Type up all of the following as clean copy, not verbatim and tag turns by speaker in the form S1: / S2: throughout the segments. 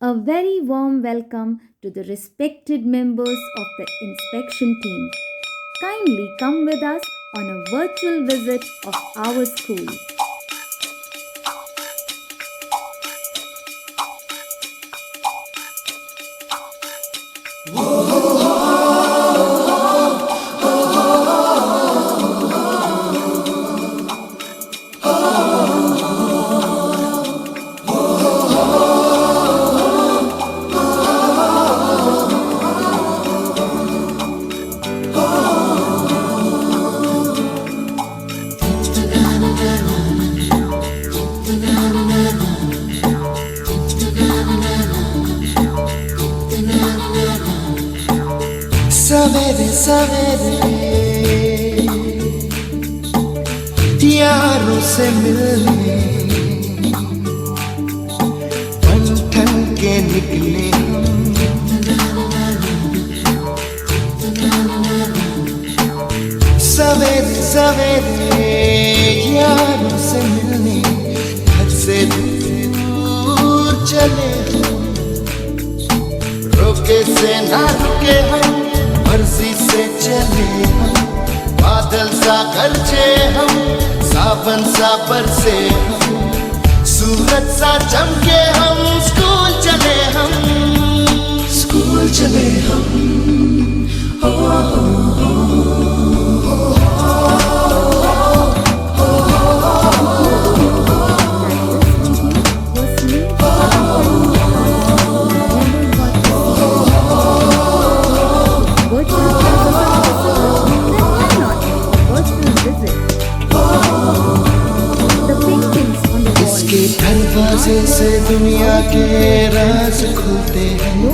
S1: A very warm welcome to the respected members of the inspection team. Kindly come with us on a virtual visit of our school.
S2: सवेरे सवेरे यारों से मिलने बन ठन के निकले सवेरे सवेरे यारों से मिलने घर से दूर चले रुके से ना रुके हम मर्जी से चले हम बादल सा गरजे हम सावन सा बरसे हम सूरज सा चमके हम स्कूल चले हम स्कूल चले हम इसके दरवाजे से दुनिया के राज खुलते हैं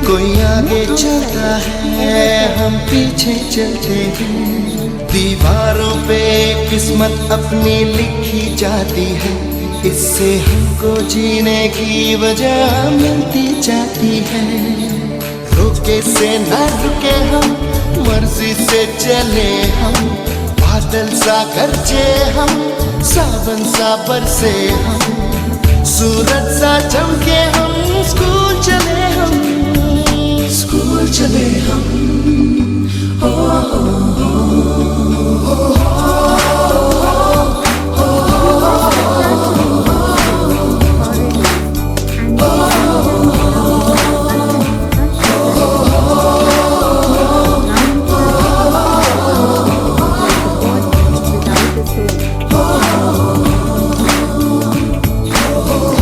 S2: कोई आगे चलता है हम पीछे चलते हैं दीवारों पे किस्मत अपनी लिखी जाती है इससे हमको जीने की वजह मिलती जाती है रुके से ना रुके हम मर्जी से चले हम बादल सा गरजे हम सावन सा बरसे हम सूरज सा चमके हम स्कूल चले हम स्कूल चले हम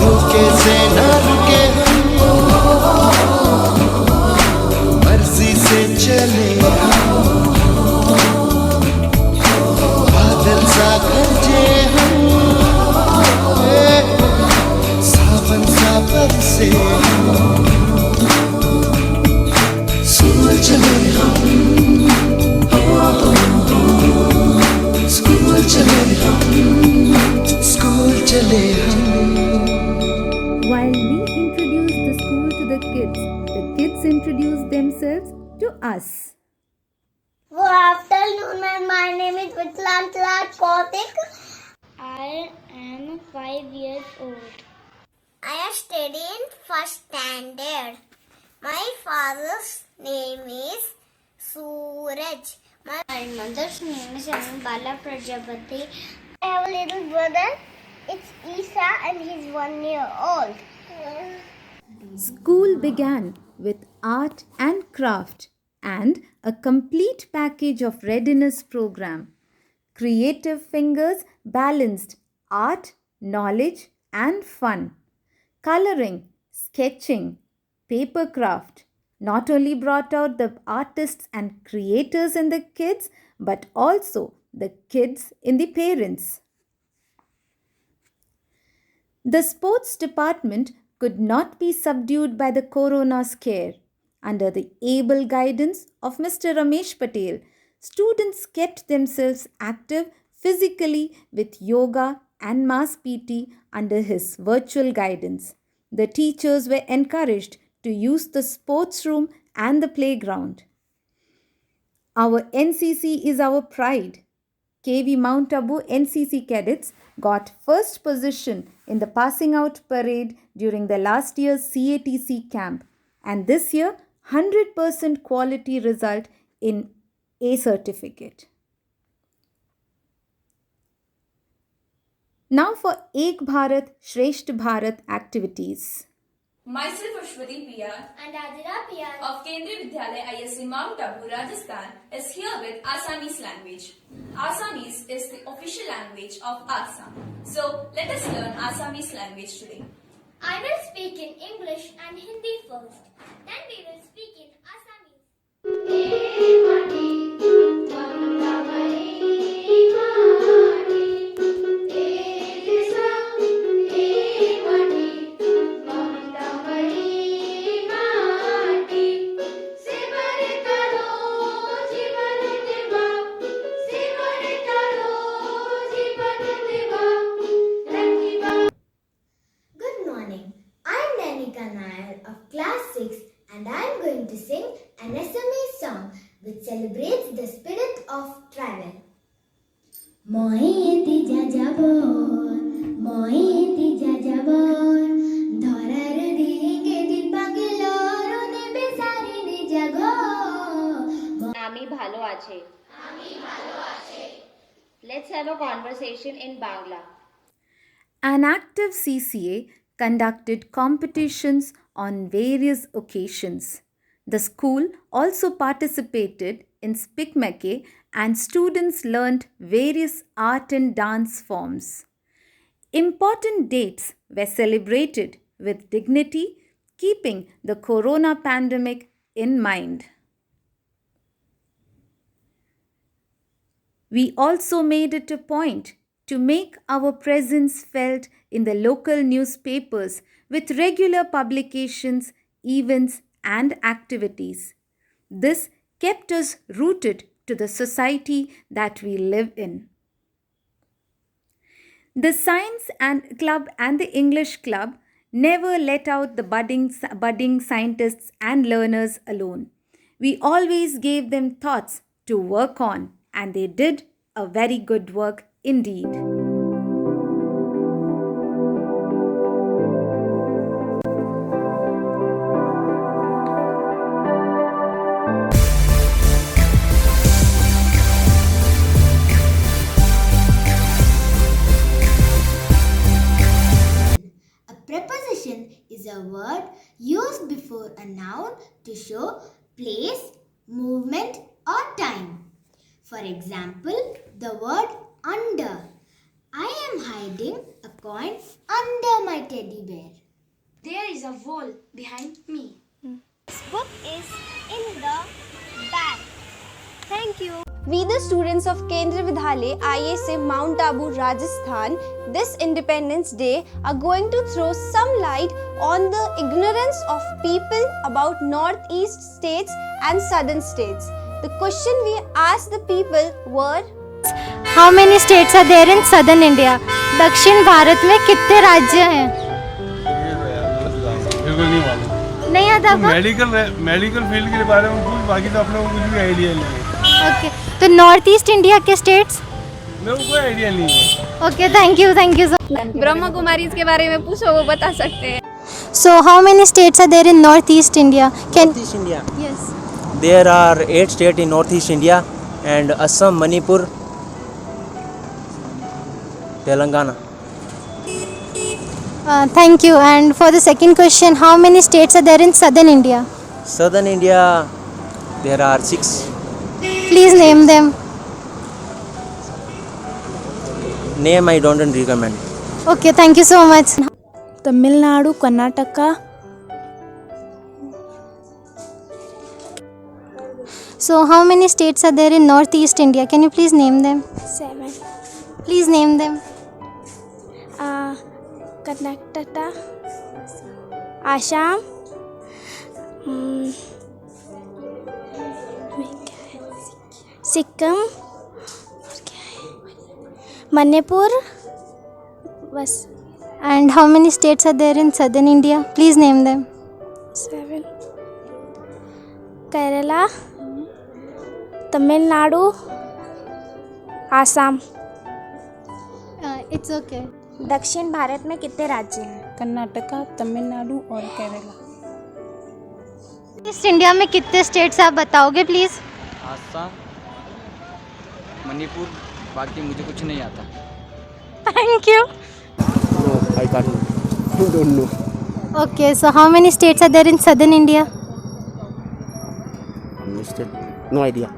S2: रुके से ना रुके मर्जी से चले बादल सा गरजे हम सावन सा बरसे स्कूल चले हम स्कूल चले हम स्कूल चले हम
S1: While we introduce the school to the kids introduce themselves to us.
S3: Good afternoon, and my name is Vikram Raj Kautik.
S4: I am 5 years old.
S3: I am studying first standard. My father's name is Suraj.
S4: My mother's name is Anubala Prajapati.
S3: I have a little brother. It's Isa, and he's 1 year old.
S1: School began with art and craft and a complete package of readiness program. Creative fingers balanced art, knowledge and fun. Coloring, sketching, paper craft not only brought out the artists and creators in the kids but also the kids in the parents. The sports department could not be subdued by the corona scare. Under the able guidance of Mr. Ramesh Patel, students kept themselves active physically with yoga and mass PT under his virtual guidance. The teachers were encouraged to use the sports room and the playground. Our NCC is our pride. KV Mount Abu NCC cadets got first position in the passing out parade during the last year's CATC camp, and this year 100% quality result in A certificate. Now for Ek Bharat Shresht Bharat activities.
S5: Myself Ashwati PR
S3: And Adira PR.
S5: of Kendriya Vidyalaya ISC Mount Abu, Rajasthan is here with Assamese language. Assamese is the official language of Assam. So let us learn Assamese language today.
S3: I will speak in English and Hindi first. Then we will speak in Assamese. Good morning. I'm Nanika Nair of Class 6 and I'm going to sing an Assamese song which celebrates the spirit of travel. Moiti jajabor, moiti jajabor, dharar dihenge dipagilor ne besari ne jago.
S6: আমি ভালো আছি। Let's have a conversation in Bangla.
S1: An active CCA conducted competitions on various occasions. The school also participated in Spikmeke and students learnt various art and dance forms. Important dates were celebrated with dignity, keeping the corona pandemic in mind. We also made it a point to make our presence felt in the local newspapers with regular publications, events, and activities. This kept us rooted to the society that we live in. The Science and Club and the English Club never let out the budding scientists and learners alone. We always gave them thoughts to work on, and they did a very good work indeed.
S3: A preposition is a word used before a noun to show place, movement, or time. For example, the word under. I am hiding a coin under my teddy bear.
S4: There is a wall behind me.
S3: This book is in the bag. Thank you.
S7: We, the students of Kendriya Vidyalaya ISA Mount Abu, Rajasthan, this Independence Day are going to throw some light on the ignorance of people about northeast states and southern states. The question we asked the people were,
S8: How many states are there in southern India? दक्षिण भारत में कितने राज्य हैं?
S9: बिल्कुल नहीं मालूम।
S8: नहीं आता आपको?
S9: मेडिकल फील्ड के बारे में कुछ, बाकी तो अपने को कुछ भी आइडिया नहीं है।
S8: ओके, तो नॉर्थ ईस्ट इंडिया के स्टेट्स?
S9: मेरे को कोई आइडिया नहीं है।
S8: Okay, thank you so much.
S7: Brahma Kumaris के बारे में पूछो, वो बता सकते हैं।
S8: So how many states are there in northeast India?
S10: Northeast India.
S8: Yes.
S10: There are 8 states in Northeast India and Assam, Manipur, Telangana.
S8: Thank you. And for the second question, how many states are there in southern India?
S10: Southern India, there are 6.
S8: Please name them.
S10: Name I don't recommend.
S8: Okay, thank you so much.
S11: Tamil Nadu, Karnataka.
S8: So how many states are there in northeast India? Can you please name them?
S11: 7.
S8: Please name them.
S11: Karnataka, Assam, Sikkim, Manipur, बस.
S8: And how many states are there in southern India? Please name them.
S11: 7. Kerala, Tamil Nadu, Assam.
S8: It's okay.
S11: दक्षिण भारत में कितने राज्य हैं?
S12: कर्नाटका, तमिलनाडु और Kerala.
S8: East India में कितने states आप बताओगे प्लीज़?
S13: आसाम, मणिपुर, बाकी मुझे कुछ नहीं आता।
S8: Thank you.
S10: I don't know.
S8: Okay, so how many states are there in southern India?
S10: No idea.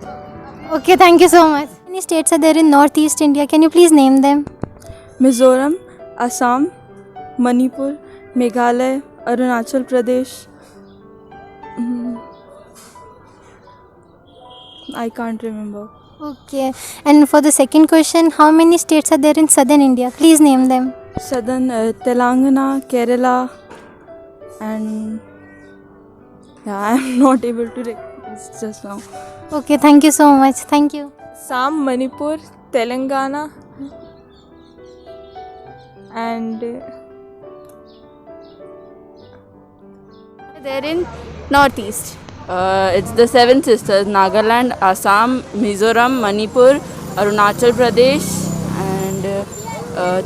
S8: Okay, thank you so much. How many states are there in northeast India? Can you please name them?
S12: Mizoram, Assam, Manipur, Meghalaya, Arunachal Pradesh. I can't remember.
S8: Okay, and for the second question, how many states are there in southern India? Please name them.
S12: Southern Telangana, Kerala, and I am not able to recognize just now.
S8: Okay, thank you so much. Thank you.
S12: Assam, Manipur, Telangana, and
S11: They're in northeast.
S12: it's the seven sisters: Nagaland, Assam, Mizoram, Manipur, Arunachal Pradesh, and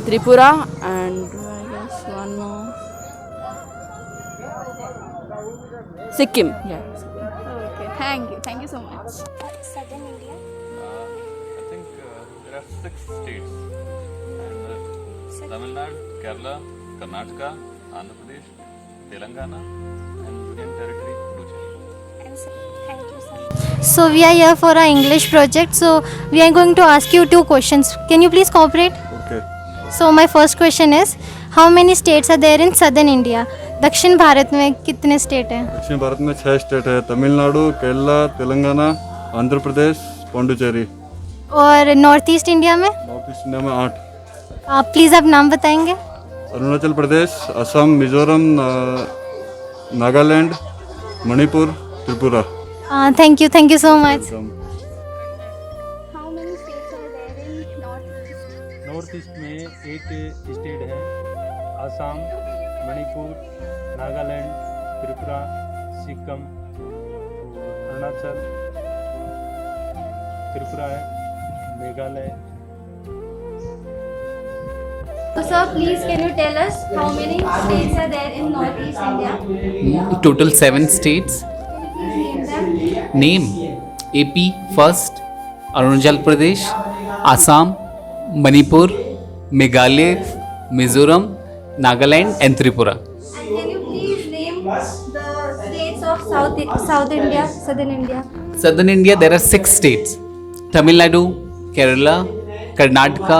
S12: Tripura, and I guess one more, Sikkim. Yeah.
S11: Okay, thank you so much.
S7: Southern India.
S9: I think there are 6 states. And, Tamil Nadu, Kerala, Karnataka, Andhra Pradesh, Telangana, and Union Territory, Puducherry.
S7: Thank you so much.
S8: So we are here for our English project. So we are going to ask you 2 questions. Can you please cooperate?
S9: Okay.
S8: So my first question is, how many states are there in southern India? दक्षिण भारत में कितने state हैं?
S9: दक्षिण भारत में 6 state है: तमिलनाडु, केरला, तेलंगाना, आंध्र प्रदेश, पौंडुचेरी।
S8: और north east India में?
S9: North east India में 8।
S8: प्लीज़ आप नाम बताएंगे?
S9: Arunachal Pradesh, Assam, Mizoram, Nagaland, Manipur, Tripura.
S8: Thank you so much.
S7: How many states are there in northeast?
S14: North east में 8 स्टेट है: आसाम, मणिपुर, नागालैंड, त्रिपुरा, सिक्किम, अरुणाचल, त्रिपुरा है, Meghalaya.
S7: So sir, please can you tell us how many states are there in northeast India?
S15: Total 7 states.
S7: Can you please name them?
S15: Name: AP first, Arunachal Pradesh, Assam, Manipur, Meghalaya, Mizoram, Nagaland and Tripura.
S7: And can you please name the states of southern India?
S15: Southern India, there are 6 states: Tamil Nadu, Kerala, Karnataka,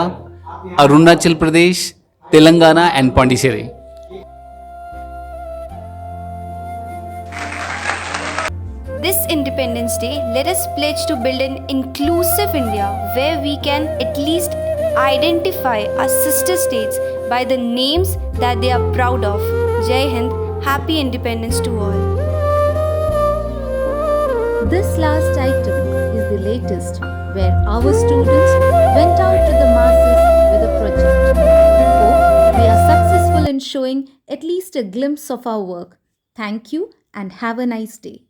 S15: Arunachal Pradesh, Telangana and Pondicherry.
S7: This Independence Day, let us pledge to build an inclusive India where we can at least identify our sister states by the names that they are proud of. Jai Hind, happy independence to all.
S1: This last item is the latest, where our students went out to the masses with a project. Hope we are successful in showing at least a glimpse of our work. Thank you and have a nice day.